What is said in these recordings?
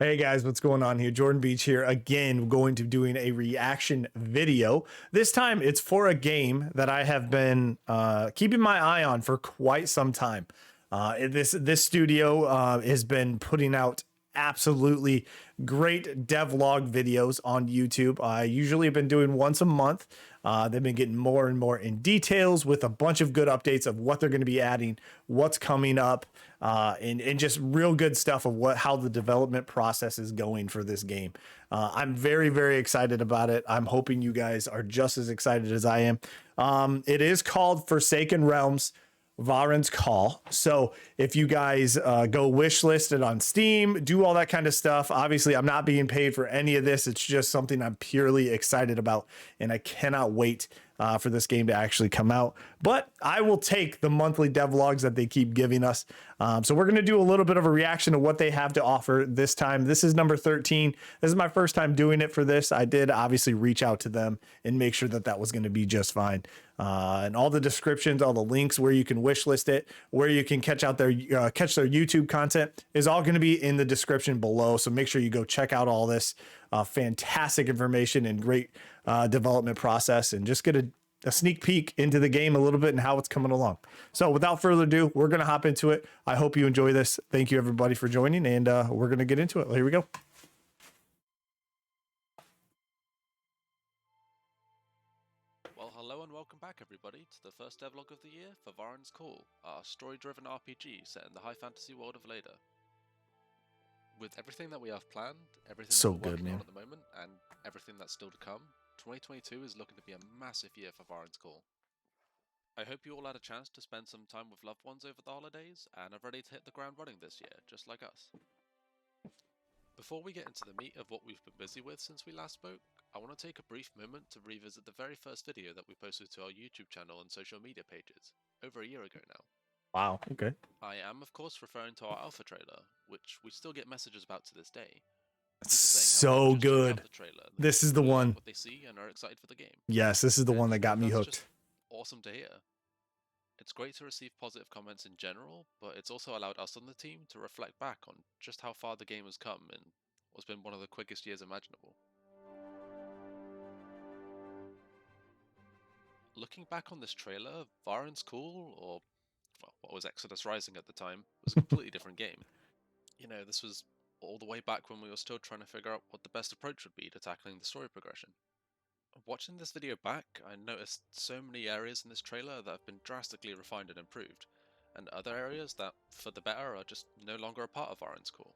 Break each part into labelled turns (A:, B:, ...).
A: Hey guys, what's going on here? Jordan Beach here again, going to doing a reaction video. This time it's for a game that I have been keeping my eye on for quite some time. This studio has been putting out absolutely great devlog videos on YouTube. I usually have been doing once a month. They've been getting more and more in details with a bunch of good updates of what they're going to be adding, what's coming up, and just real good stuff of how the development process is going for this game. I'm very, very excited about it. I'm hoping you guys are just as excited as I am. It is called Forsaken Realms, Vahrin's Call. So if you guys go wish list it on Steam, do all that kind of stuff. Obviously, I'm not being paid for any of this. It's just something I'm purely excited about, and I cannot wait for this game to actually come out. But I will take the monthly devlogs that they keep giving us. So we're going to do a little bit of a reaction to what they have to offer this time. This is number 13. This is my first time doing it for this. I did obviously reach out to them and make sure that that was going to be just fine. And all the descriptions, all the links where you can wish list it, where you can catch their YouTube content is all going to be in the description below. So make sure you go check out all this fantastic information and great development process, and just get a sneak peek into the game a little bit and how it's coming along. So without further ado, we're going to hop into it. I hope you enjoy this. Thank you everybody for joining, and we're going to get into it. Here we go.
B: Well, hello and welcome back everybody to the first devlog of the year for Vahrin's Call, our story-driven RPG set in the high fantasy world of Leda. With everything that we have planned, everything
A: So
B: that we're
A: good,
B: working
A: man.
B: on at the moment, and everything that's still to come, 2022 is looking to be a massive year for Vahrin's Call. I hope you all had a chance to spend some time with loved ones over the holidays and are ready to hit the ground running this year, just like us. Before we get into the meat of what we've been busy with since we last spoke, I want to take a brief moment to revisit the very first video that we posted to our YouTube channel and social media pages, over a year ago now.
A: Wow. Okay.
B: I am of course referring to our alpha trailer, which we still get messages about to this day.
A: That's
B: People saying how
A: so
B: they've just checked out
A: good.
B: the trailer,
A: This is the
B: really like
A: one.
B: what they see and are excited for the game.
A: Yes, this is the one that got me
B: That's
A: hooked.
B: just awesome to hear. It's great to receive positive comments in general, but it's also allowed us on the team to reflect back on just how far the game has come in what's been one of the quickest years imaginable. Looking back on this trailer, Vahrin's Call, or well, what was Exodus Rising at the time, was a completely different game. You know, this was all the way back when we were still trying to figure out what the best approach would be to tackling the story progression. Watching this video back, I noticed so many areas in this trailer that have been drastically refined and improved, and other areas that, for the better, are just no longer a part of Vahrin's Call.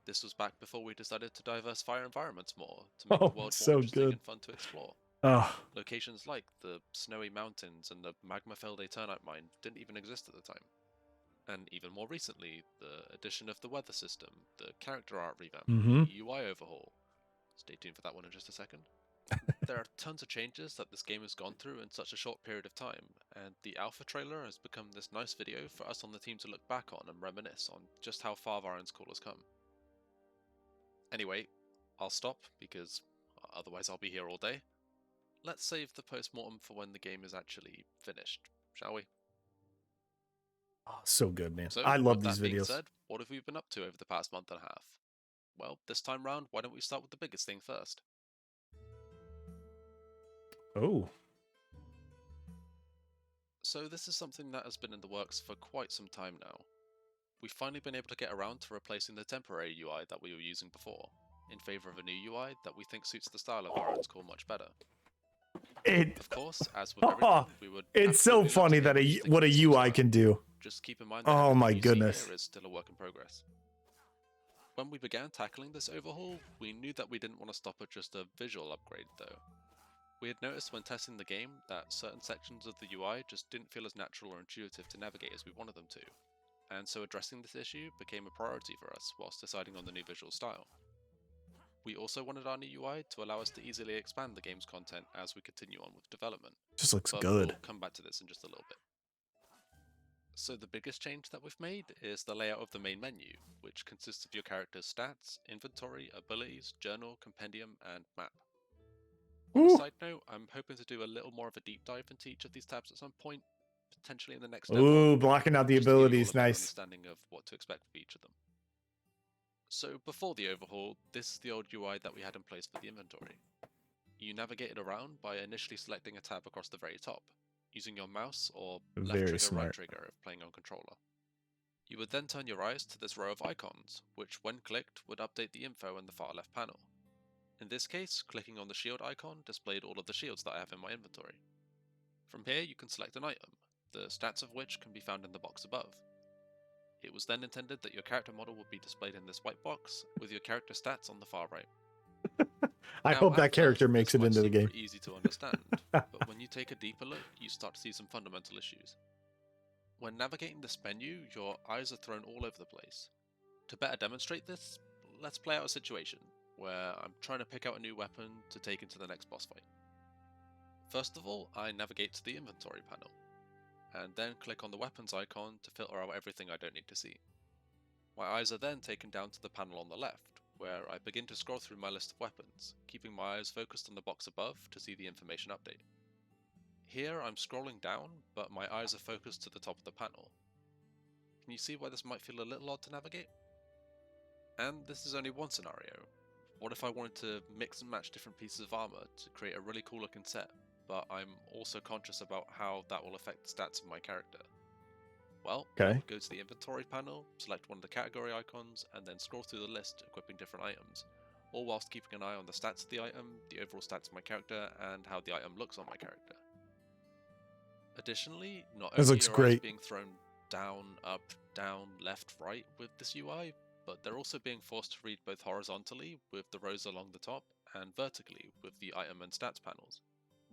B: This was back before we decided to diversify our environments more, to make the world more
A: So
B: interesting
A: good.
B: and fun to explore.
A: Oh,
B: Locations like the snowy mountains and the magma-filled Eternite mine didn't even exist at the time. And even more recently, the addition of the weather system, the character art revamp, the UI overhaul. Stay tuned for that one in just a second. There are tons of changes that this game has gone through in such a short period of time, and the alpha trailer has become this nice video for us on the team to look back on and reminisce on just how far Vahrin's Call has come. Anyway, I'll stop because otherwise I'll be here all day. Let's save the post-mortem for when the game is actually finished, shall we?
A: oh, so good, man.
B: So,
A: I love
B: with
A: these
B: that being
A: videos.
B: said, what have we been up to over the past month and a half? Well, this time round, why don't we start with the biggest thing first?
A: Oh.
B: So this is something that has been in the works for quite some time now. We've finally been able to get around to replacing the temporary UI that we were using before, in favour of a new UI that we think suits the style of Vahrin's Call much better. Of course, as with everything, we would
A: It's so funny that what a UI can do.
B: Just keep in mind that
A: Oh my
B: everything you see
A: goodness.
B: here is still a work in progress. When we began tackling this overhaul, we knew that we didn't want to stop at just a visual upgrade though. We had noticed when testing the game that certain sections of the UI just didn't feel as natural or intuitive to navigate as we wanted them to, and so addressing this issue became a priority for us whilst deciding on the new visual style. We also wanted our new UI to allow us to easily expand the game's content as we continue on with development.
A: Just looks
B: but
A: good.
B: We'll come back to this in just a little bit. So the biggest change that we've made is the layout of the main menu, which consists of your character's stats, inventory, abilities, journal, compendium, and map. On a side note, I'm hoping to do a little more of a deep dive into each of these tabs at some point, potentially in the next
A: Ooh,
B: devlog,
A: blocking out the
B: just to give you all
A: abilities,
B: a better
A: nice.
B: understanding of what to expect from each of them. So before the overhaul, this is the old UI that we had in place for the inventory. You navigated around by initially selecting a tab across the very top, using your mouse or left
A: Very
B: trigger, right
A: smart.
B: trigger if playing on controller. You would then turn your eyes to this row of icons, which when clicked would update the info in the far left panel. In this case, clicking on the shield icon displayed all of the shields that I have in my inventory. From here you can select an item, the stats of which can be found in the box above. It was then intended that your character model would be displayed in this white box, with your character stats on the far right.
A: I
B: Now,
A: hope that
B: at
A: character
B: first,
A: makes
B: this
A: it
B: might
A: into the
B: seem
A: game.
B: pretty easy to understand, but when you take a deeper look, you start to see some fundamental issues. When navigating this menu, your eyes are thrown all over the place. To better demonstrate this, let's play out a situation where I'm trying to pick out a new weapon to take into the next boss fight. First of all, I navigate to the inventory panel, and then click on the weapons icon to filter out everything I don't need to see. My eyes are then taken down to the panel on the left, where I begin to scroll through my list of weapons, keeping my eyes focused on the box above to see the information update. Here I'm scrolling down, but my eyes are focused to the top of the panel. Can you see why this might feel a little odd to navigate? And this is only one scenario. What if I wanted to mix and match different pieces of armour to create a really cool looking set, but I'm also conscious about how that will affect the stats of my character? Well, I would go to the inventory panel, select one of the category icons, and then scroll through the list equipping different items, all whilst keeping an eye on the stats of the item, the overall stats of my character, and how the item looks on my character. Additionally, not only are your eyes being thrown down, up, down, left, right with this UI, but they're also being forced to read both horizontally with the rows along the top and vertically with the item and stats panels,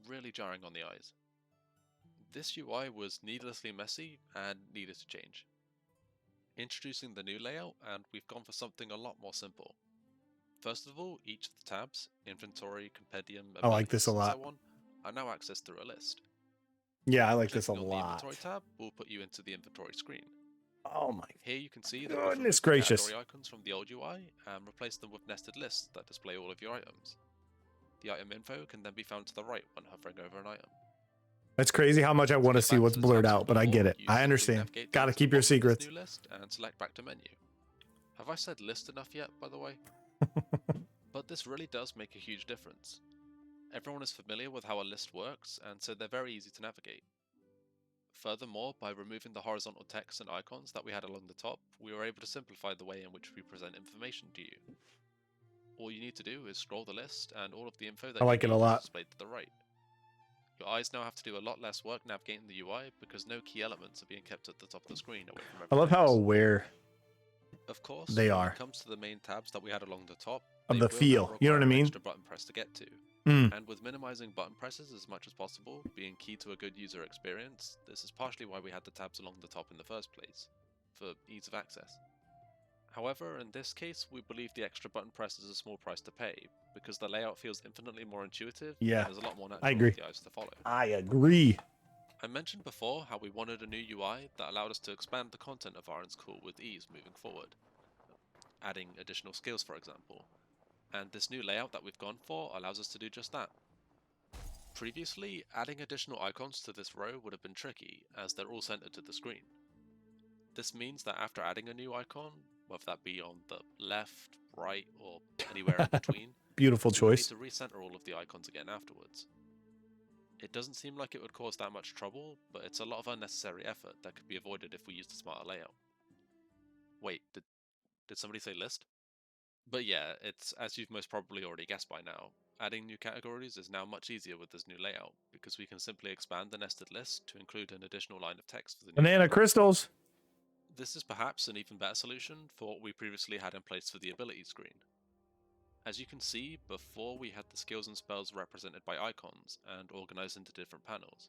B: really jarring on the eyes. This UI was needlessly messy and needed to change. Introducing the new layout, and we've gone for something a lot more simple. First of all, each of the tabs, inventory, compendium,
A: I like this a
B: and
A: lot.
B: so on, are now accessed through a list.
A: Yeah, I like this a
B: Clicking on the
A: lot.
B: inventory tab will put you into the inventory screen.
A: Oh my
B: Here you can see that we've removed
A: goodness
B: the
A: gracious.
B: category icons from the old UI and replaced them with nested lists that display all of your items. The item info can then be found to the right when hovering over an item.
A: That's crazy how much I want to see what's blurred out, but I get it. I understand. Gotta keep your secrets.
B: New list and select back to menu. Have I said list enough yet, by the way? But this really does make a huge difference. Everyone is familiar with how a list works, and so they're very easy to navigate. Furthermore, by removing the horizontal text and icons that we had along the top, we were able to simplify the way in which we present information to you. All you need to do is scroll the list, and all of the info that
A: I like it a lot.
B: is displayed to the right. Your eyes now have to do a lot less work navigating the UI because no key elements are being kept at the top of the screen away from everything
A: I love how
B: else.
A: aware
B: Of course,
A: they are
B: when it comes to the main tabs that we had along the top,
A: of
B: they
A: the
B: will
A: feel.
B: now
A: You know what I
B: require an
A: mean?
B: extra button press to get to. And with minimizing button presses as much as possible being key to a good user experience, this is partially why we had the tabs along the top in the first place, for ease of access. However, in this case, we believe the extra button press is a small price to pay, because the layout feels infinitely more intuitive and is a lot more natural for the eyes to follow.
A: I agree.
B: I mentioned before how we wanted a new UI that allowed us to expand the content of Vahrin's Call with ease moving forward, adding additional skills for example, and this new layout that we've gone for allows us to do just that. Previously, adding additional icons to this row would have been tricky, as they're all centered to the screen. This means that after adding a new icon, whether that be on the left, right, or anywhere in between,
A: Beautiful
B: we need
A: choice.
B: to recenter all of the icons again afterwards. It doesn't seem like it would cause that much trouble, but it's a lot of unnecessary effort that could be avoided if we used a smarter layout. Wait, did somebody say list? But yeah, it's, as you've most probably already guessed by now, adding new categories is now much easier with this new layout, because we can simply expand the nested list to include an additional line of text for the new
A: Banana
B: category.
A: crystals.
B: This is perhaps an even better solution for what we previously had in place for the ability screen. As you can see, before we had the skills and spells represented by icons and organized into different panels.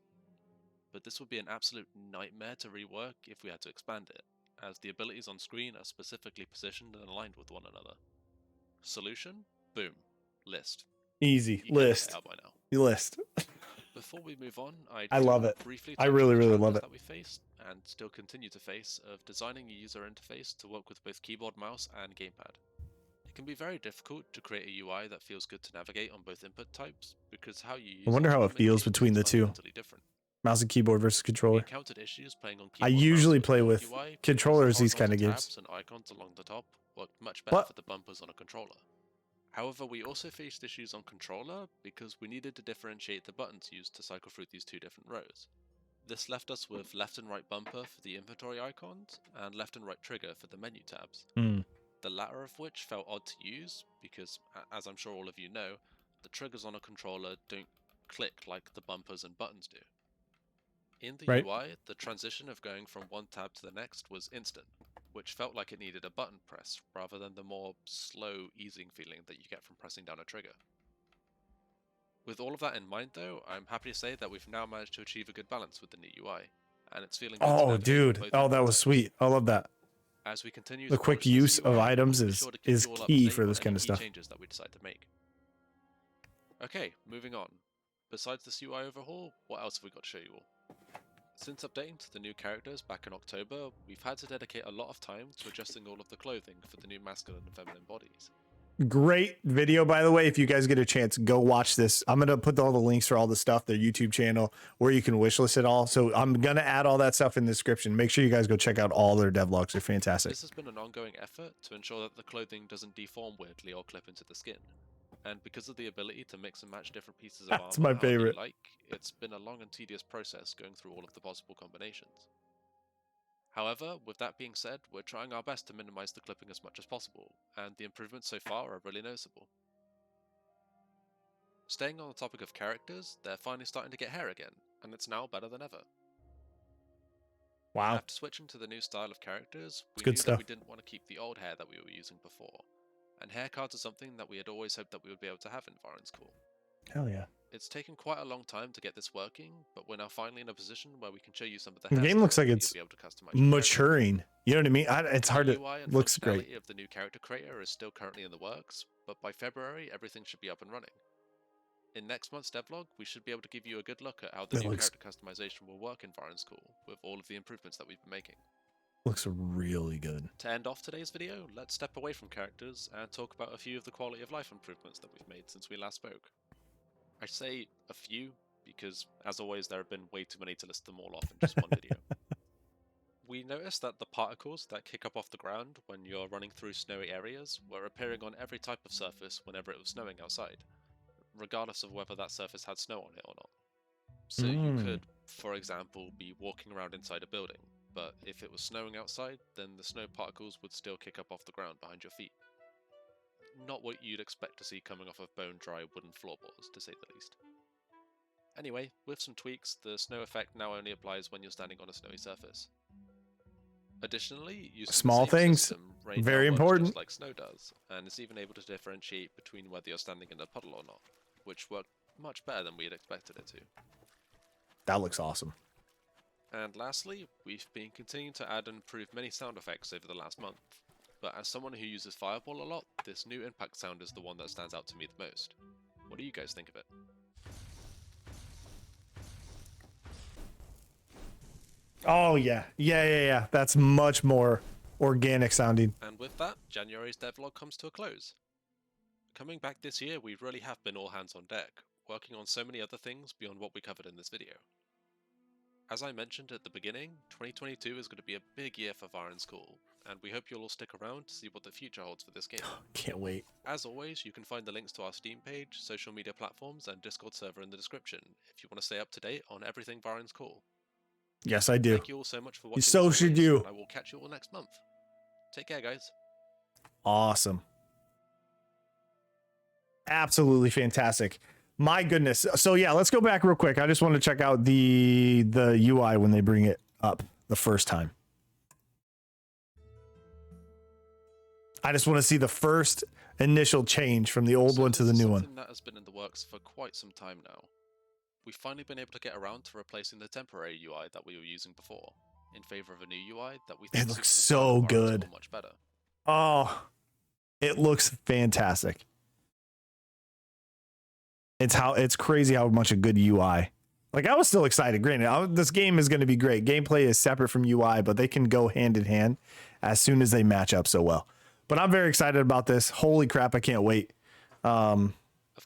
B: But this would be an absolute nightmare to rework if we had to expand it, as the abilities on screen are specifically positioned and aligned with one another. Solution? Boom. List.
A: Easy.
B: You
A: List.
B: out by now.
A: List.
B: Before we move on,
A: I love it.
B: Briefly
A: I really love it.
B: that we faced and still continue to face of designing a user interface to work with both keyboard, mouse, and gamepad. It can be very difficult to create a UI that feels good to navigate on both input types because how you use
A: I wonder how it feels between the two.
B: different.
A: Mouse and keyboard versus
B: We
A: controller.
B: encountered issues playing on
A: I
B: keyboard
A: usually
B: mouse
A: play
B: with
A: with
B: UI because
A: controllers
B: the
A: these kind of
B: horizontal
A: games.
B: tabs and icons along the top worked much better
A: What?
B: for the bumpers on a controller. However, we also faced issues on controller because we needed to differentiate the buttons used to cycle through these two different rows. This left us with left and right bumper for the inventory icons and left and right trigger for the menu tabs. The latter of which felt odd to use because, as I'm sure all of you know, the triggers on a controller don't click like the bumpers and buttons do. In the
A: Right.
B: UI, the transition of going from one tab to the next was instant, which felt like it needed a button press rather than the more slow, easing feeling that you get from pressing down a trigger. With all of that in mind though, I'm happy to say that we've now managed to achieve a good balance with the new UI, and it's feeling good to
A: Oh,
B: navigate
A: dude.
B: both
A: Oh, that
B: input
A: was
B: types.
A: sweet. I love that.
B: As we continue
A: The
B: to
A: quick
B: polish this
A: use of
B: UI,
A: items
B: we'll be
A: is
B: sure to keep you all up to
A: key
B: date
A: for
B: on
A: this
B: any
A: kind of
B: key
A: stuff.
B: changes that we decide to make. Okay, moving on. Besides this UI overhaul, what else have we got to show you all? Since updating to the new characters back in October, we've had to dedicate a lot of time to adjusting all of the clothing for the new masculine and feminine bodies.
A: Great video, by the way. If you guys get a chance, go watch this. I'm gonna put all the links for all the stuff, their YouTube channel, where you can wishlist it all. So I'm gonna add all that stuff in the description. Make sure you guys go check out all their devlogs. They're fantastic.
B: This has been an ongoing effort to ensure that the clothing doesn't deform weirdly or clip into the skin. And because of the ability to mix and match different pieces of
A: That's
B: armor
A: my
B: however you
A: favorite.
B: like, it's been a long and tedious process going through all of the possible combinations. However, with that being said, we're trying our best to minimize the clipping as much as possible, and the improvements so far are really noticeable. Staying on the topic of characters, they're finally starting to get hair again, and it's now better than ever.
A: Wow.
B: After switching to the new style of characters, we
A: good
B: knew
A: stuff.
B: that we didn't want to keep the old hair that we were using before, and hair cards are something that we had always hoped that we would be able to have in Vahrin's Call.
A: Hell yeah.
B: It's taken quite a long time to get this working, but we're now finally in a position where we can show you some of the
A: The game looks like
B: hairstyles that
A: it's
B: you'll be able to customize your character.
A: maturing. You know what I mean? It's hard
B: The
A: to.
B: UI and
A: Looks
B: functionality
A: great.
B: of the new character creator is still currently in the works, but by February everything should be up and running. In next month's devlog, we should be able to give you a good look at how the new character customization will work in Vahrin's Call, with all of the improvements that we've been making.
A: Looks really good.
B: To end off today's video, let's step away from characters and talk about a few of the quality of life improvements that we've made since we last spoke. I say a few, because as always there have been way too many to list them all off in just one video. We noticed that the particles that kick up off the ground when you're running through snowy areas were appearing on every type of surface whenever it was snowing outside, regardless of whether that surface had snow on it or not. So you could, for example, be walking around inside a building, but if it was snowing outside, then the snow particles would still kick up off the ground behind your feet. Not what you'd expect to see coming off of bone-dry wooden floorboards, to say the least. Anyway, with some tweaks, the snow effect now only applies when you're standing on a snowy surface. Additionally, using
A: Small
B: the same
A: things,
B: system, rain
A: very
B: now works
A: important.
B: just like snow does, and is even able to differentiate between whether you're standing in a puddle or not, which worked much better than we had expected it to.
A: That looks awesome.
B: And lastly, we've been continuing to add and improve many sound effects over the last month, but as someone who uses Fireball a lot, this new impact sound is the one that stands out to me the most. What do you guys think of it?
A: Oh yeah. Yeah. That's much more organic sounding.
B: And with that, January's devlog comes to a close. Coming back this year, we really have been all hands on deck, working on so many other things beyond what we covered in this video. As I mentioned at the beginning, 2022 is going to be a big year for Vahrin's Call, and we hope you'll all stick around to see what the future holds for this game.
A: Can't wait.
B: As always, you can find the links to our Steam page, social media platforms, and Discord server in the description if you want to stay up to date on everything Vahrin's Call.
A: Yes, I do.
B: Thank you all so much for watching.
A: So should you.
B: And I will catch you all next month. Take care, guys.
A: Awesome. Absolutely fantastic. My goodness. So yeah, let's go back real quick. I just want to check out the UI when they bring it up the first time. I just want to see the first initial change from the old one to the new one.
B: That has been in the works for quite some time now. We've finally been able to get around to replacing the temporary UI that we were using before, in favor of a new UI that we think
A: It looks
B: suits the
A: so
B: style of
A: good.
B: Vahrin's Call much better.
A: Oh, it looks fantastic. It's crazy how much a good UI. Like, I was still excited. Granted, this game is going to be great. Gameplay is separate from UI, but they can go hand in hand as soon as they match up so well. But I'm very excited about this. Holy crap, I can't wait.
B: Of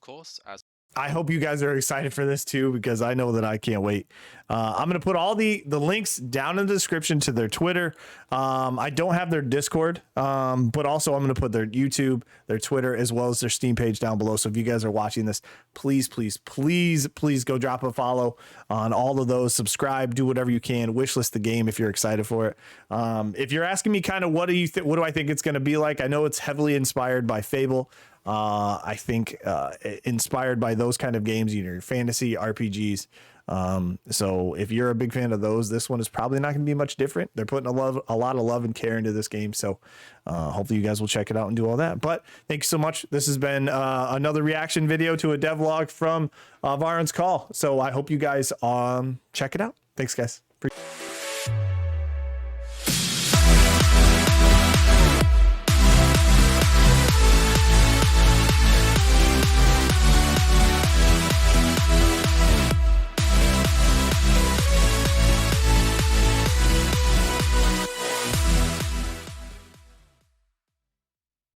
B: course, as
A: I hope you guys are excited for this too, because I know that I can't wait. I'm going to put all the links down in the description to their Twitter. I don't have their Discord, but also I'm going to put their YouTube, their Twitter, as well as their Steam page down below. So if you guys are watching this, please, please, please, please go drop a follow on all of those. Subscribe, do whatever you can. Wishlist the game if you're excited for it. If you're asking me kind of what do I think it's going to be like, I know it's heavily inspired by Fable. I think inspired by those kind of games, your fantasy RPGs. So if you're a big fan of those, this one is probably not going to be much different. They're putting a lot of love and care into this game. So hopefully you guys will check it out and do all that. But thank you so much. This has been another reaction video to a devlog from Vahrin's Call. So I hope you guys check it out. Thanks, guys.